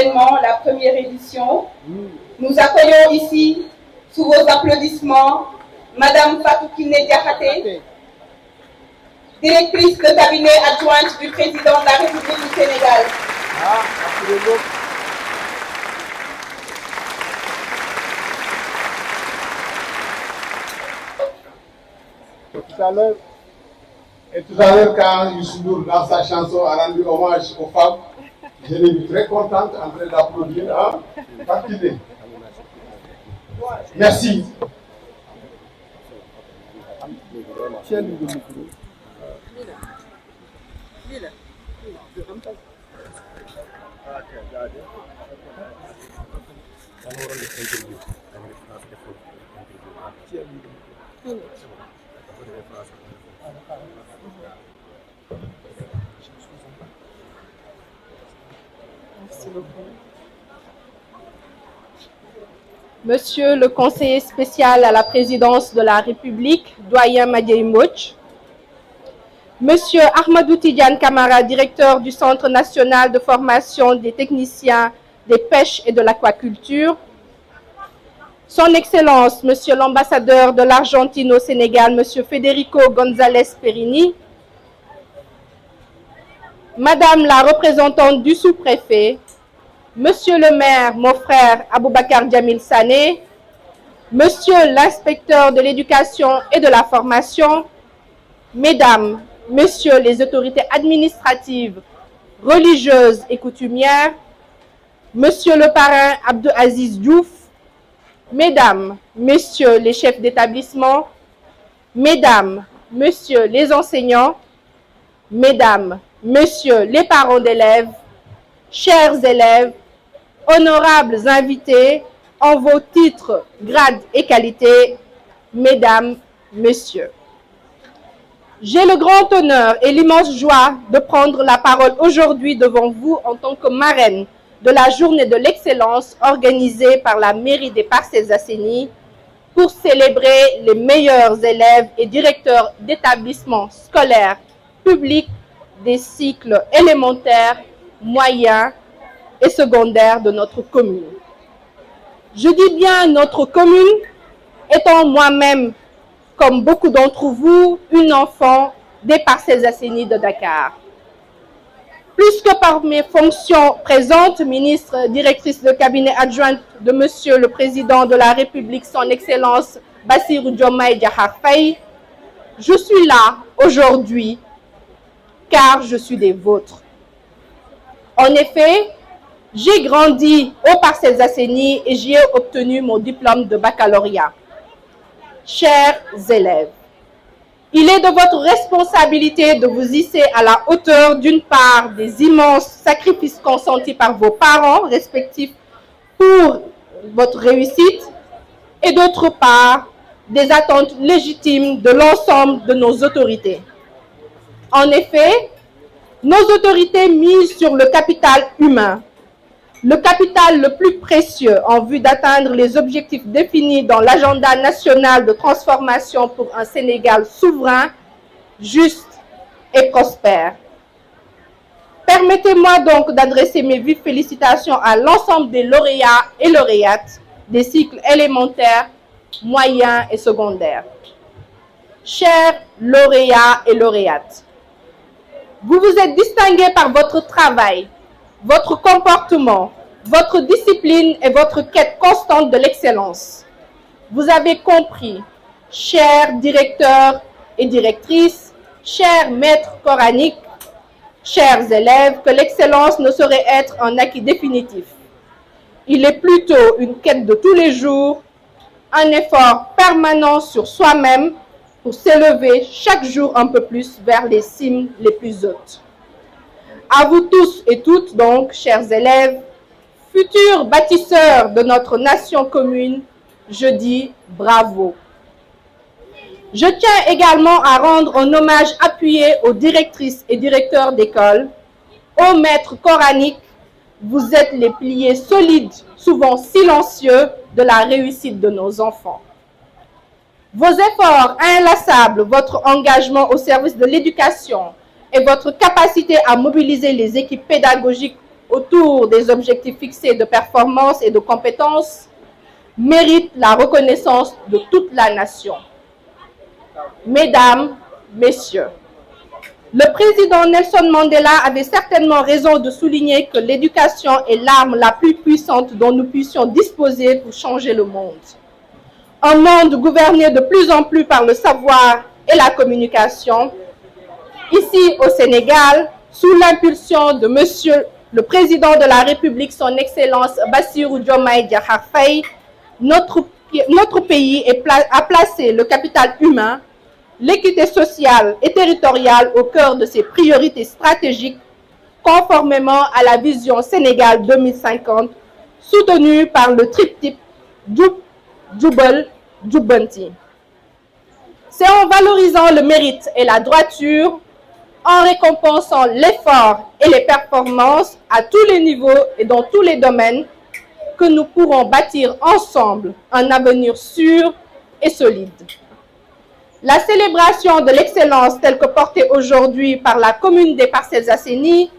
événement, la première édition. Nous accueillons ici, sous vos applaudissements, Madame Fatou Kiné Diakhaté, directrice de cabinet adjointe du président de la République du Sénégal. Tout à l'heure, quand Youssou Ndour, dans sa chanson, a rendu hommage aux femmes, je l'ai vu très contente en train d'applaudir à Fatou Kiné. Merci. Monsieur le conseiller spécial à la présidence de la République, doyen Madiaye Mbodj, Monsieur Ahmadou Tidiane Camara, directeur du Centre national de formation des techniciens des pêches et de l'aquaculture, Son Excellence, Monsieur l'ambassadeur de l'Argentine au Sénégal, Monsieur Federico González Perini, Madame la représentante du sous-préfet, Monsieur le maire, mon frère Aboubakar Djamil Sané, Monsieur l'inspecteur de l'éducation et de la formation, Mesdames, Messieurs les autorités administratives, religieuses et coutumières, Monsieur le parrain Abdou Aziz Diouf, Mesdames, Messieurs les chefs d'établissement, Mesdames, Messieurs les enseignants, Mesdames, Messieurs les parents d'élèves, chers élèves, honorables invités, en vos titres, grades et qualités, Mesdames, Messieurs. J'ai le grand honneur et l'immense joie de prendre la parole aujourd'hui devant vous en tant que marraine de la journée de l'excellence organisée par la mairie des Parcelles Assainies pour célébrer les meilleurs élèves et directeurs d'établissements scolaires publics des cycles élémentaires, moyens et secondaires de notre commune. Je dis bien notre commune, étant moi-même, comme beaucoup d'entre vous, une enfant des Parcelles Assainies de Dakar. Plus que par mes fonctions présentes, ministre, directrice de cabinet adjointe de Monsieur le Président de la République, Son Excellence Bassirou Diomaye Diakhar Faye, je suis là aujourd'hui car je suis des vôtres. En effet, j'ai grandi aux Parcelles Assainies et j'y ai obtenu mon diplôme de baccalauréat. Chers élèves, il est de votre responsabilité de vous hisser à la hauteur d'une part des immenses sacrifices consentis par vos parents respectifs pour votre réussite et d'autre part des attentes légitimes de l'ensemble de nos autorités. En effet, nos autorités misent sur le capital humain, le capital le plus précieux en vue d'atteindre les objectifs définis dans l'agenda national de transformation pour un Sénégal souverain, juste et prospère. Permettez-moi donc d'adresser mes vives félicitations à l'ensemble des lauréats et lauréates des cycles élémentaires, moyens et secondaires. Chers lauréats et lauréates, vous vous êtes distingués par votre travail, votre comportement, votre discipline et votre quête constante de l'excellence. Vous avez compris, chers directeurs et directrices, chers maîtres coraniques, chers élèves, que l'excellence ne saurait être un acquis définitif. Il est plutôt une quête de tous les jours, un effort permanent sur soi-même pour s'élever chaque jour un peu plus vers les cimes les plus hautes. À vous tous et toutes donc, chers élèves, futurs bâtisseurs de notre nation commune, je dis bravo. Je tiens également à rendre un hommage appuyé aux directrices et directeurs d'école, aux maîtres coraniques. Vous êtes les piliers solides, souvent silencieux, de la réussite de nos enfants. Vos efforts inlassables, votre engagement au service de l'éducation et votre capacité à mobiliser les équipes pédagogiques autour des objectifs fixés de performance et de compétences mérite la reconnaissance de toute la nation. Mesdames, Messieurs, le président Nelson Mandela avait certainement raison de souligner que l'éducation est l'arme la plus puissante dont nous puissions disposer pour changer le monde. Un monde gouverné de plus en plus par le savoir et la communication. Ici au Sénégal, sous l'impulsion de Monsieur le Président de la République, son Excellence Bassirou Diomaye Diakhar Faye, notre pays a placé le capital humain, l'équité sociale et territoriale au cœur de ses priorités stratégiques, conformément à la vision Sénégal 2050, soutenue par le triptyque Jubal Jubanti. C'est en valorisant le mérite et la droiture, en récompensant l'effort et les performances à tous les niveaux et dans tous les domaines, que nous pourrons bâtir ensemble un avenir sûr et solide. La célébration de l'excellence telle que portée aujourd'hui par la commune des Parcelles Assainies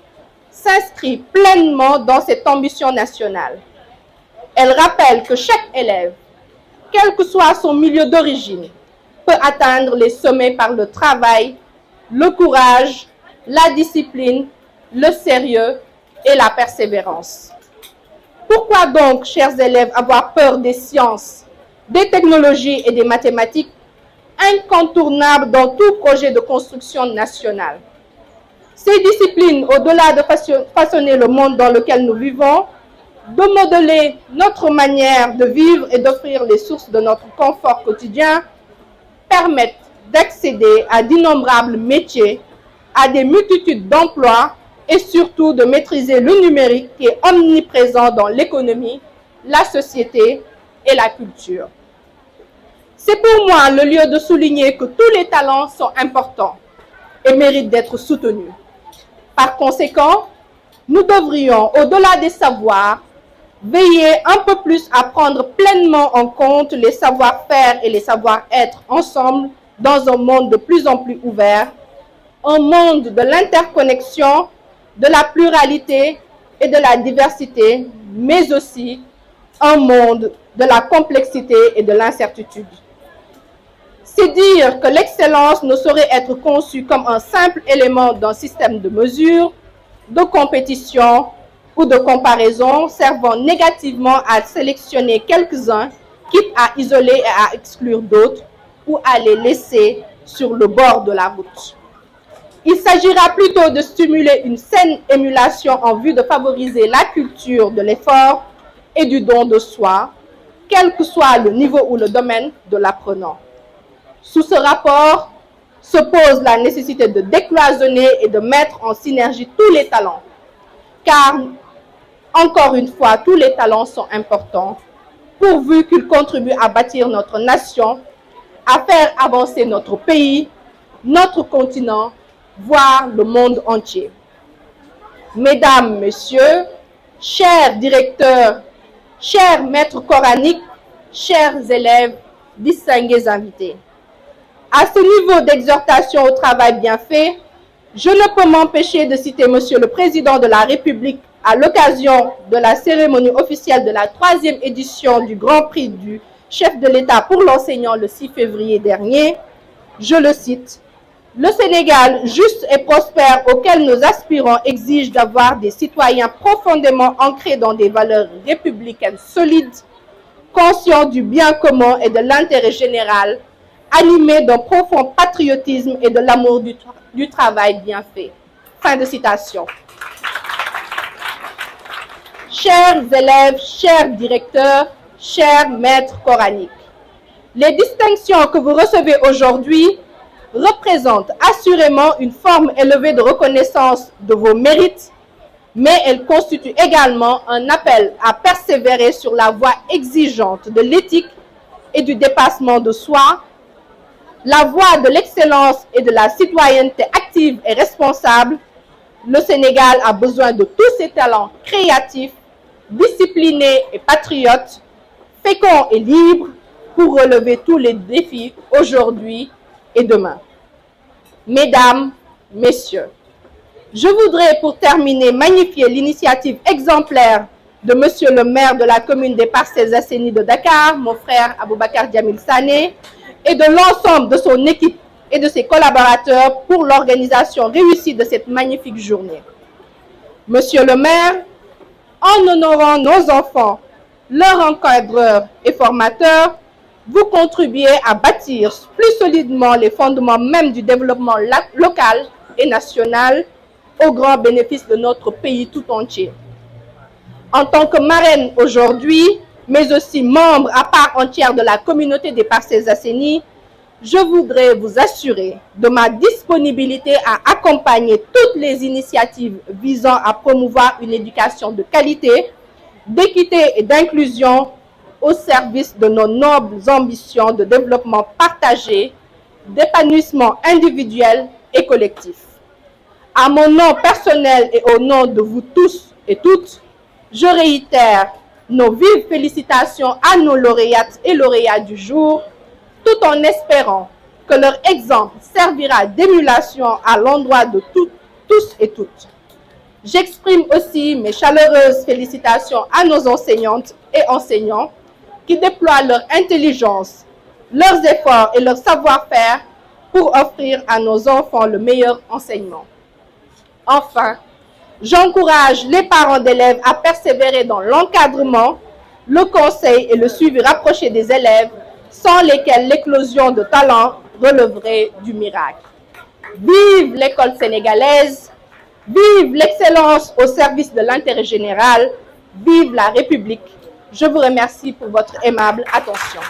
s'inscrit pleinement dans cette ambition nationale. Elle rappelle que chaque élève, quel que soit son milieu d'origine, peut atteindre les sommets par le travail, le courage, la discipline, le sérieux et la persévérance. Pourquoi donc, chers élèves, avoir peur des sciences, des technologies et des mathématiques, incontournables dans tout projet de construction nationale? Ces disciplines, au-delà de façonner le monde dans lequel nous vivons, de modeler notre manière de vivre et d'offrir les sources de notre confort quotidien, permettent d'accéder à d'innombrables métiers, à des multitudes d'emplois et surtout de maîtriser le numérique qui est omniprésent dans l'économie, la société et la culture. C'est pour moi le lieu de souligner que tous les talents sont importants et méritent d'être soutenus. Par conséquent, nous devrions, au-delà des savoirs, veiller un peu plus à prendre pleinement en compte les savoir-faire et les savoir-être ensemble dans un monde de plus en plus ouvert, un monde de l'interconnexion, de la pluralité et de la diversité, mais aussi un monde de la complexité et de l'incertitude. C'est dire que l'excellence ne saurait être conçue comme un simple élément d'un système de mesure, de compétition ou de comparaison servant négativement à sélectionner quelques-uns, quitte à isoler et à exclure d'autres ou à les laisser sur le bord de la route. Il s'agira plutôt de stimuler une saine émulation en vue de favoriser la culture de l'effort et du don de soi, quel que soit le niveau ou le domaine de l'apprenant. Sous ce rapport se pose la nécessité de décloisonner et de mettre en synergie tous les talents, car, encore une fois, tous les talents sont importants, pourvu qu'ils contribuent à bâtir notre nation, à faire avancer notre pays, notre continent, voire le monde entier. Mesdames, Messieurs, chers directeurs, chers maîtres coraniques, chers élèves, distingués invités. À ce niveau d'exhortation au travail bien fait, je ne peux m'empêcher de citer Monsieur le Président de la République à l'occasion de la cérémonie officielle de la 3e édition du Grand Prix du chef de l'État pour l'enseignant le 6 février dernier. Je le cite: le Sénégal juste et prospère auquel nous aspirons exige d'avoir des citoyens profondément ancrés dans des valeurs républicaines solides, conscients du bien commun et de l'intérêt général, animés d'un profond patriotisme et de l'amour du travail bien fait. Fin de citation. Chers élèves, chers directeurs, chers maîtres coraniques, les distinctions que vous recevez aujourd'hui représentent assurément une forme élevée de reconnaissance de vos mérites, mais elles constituent également un appel à persévérer sur la voie exigeante de l'éthique et du dépassement de soi, la voie de l'excellence et de la citoyenneté active et responsable. Le Sénégal a besoin de tous ces talents créatifs, disciplinés et patriotes, féconds et libres pour relever tous les défis aujourd'hui et demain. Mesdames, Messieurs, Je voudrais, pour terminer, magnifier l'initiative exemplaire de Monsieur le maire de la commune des Parcelles Assainies de Dakar, mon frère Aboubacar Djamil Sané, et de l'ensemble de son équipe et de ses collaborateurs pour l'organisation réussie de cette magnifique journée. Monsieur le maire, en honorant nos enfants, leurs encadreurs et formateurs, vous contribuez à bâtir plus solidement les fondements même du développement local et national au grand bénéfice de notre pays tout entier. En tant que marraine aujourd'hui, mais aussi membre à part entière de la communauté des Parcelles Assainies, je voudrais vous assurer de ma disponibilité à accompagner toutes les initiatives visant à promouvoir une éducation de qualité, d'équité et d'inclusion au service de nos nobles ambitions de développement partagé, d'épanouissement individuel et collectif. À mon nom personnel et au nom de vous tous et toutes, je réitère nos vives félicitations à nos lauréates et lauréats du jour, tout en espérant que leur exemple servira d'émulation à l'endroit de tous et toutes. J'exprime aussi mes chaleureuses félicitations à nos enseignantes et enseignants qui déploient leur intelligence, leurs efforts et leur savoir-faire pour offrir à nos enfants le meilleur enseignement. Enfin, j'encourage les parents d'élèves à persévérer dans l'encadrement, le conseil et le suivi rapproché des élèves, sans lesquels l'éclosion de talents releverait du miracle. Vive l'école sénégalaise, vive l'excellence au service de l'intérêt général, vive la République. Je vous remercie pour votre aimable attention.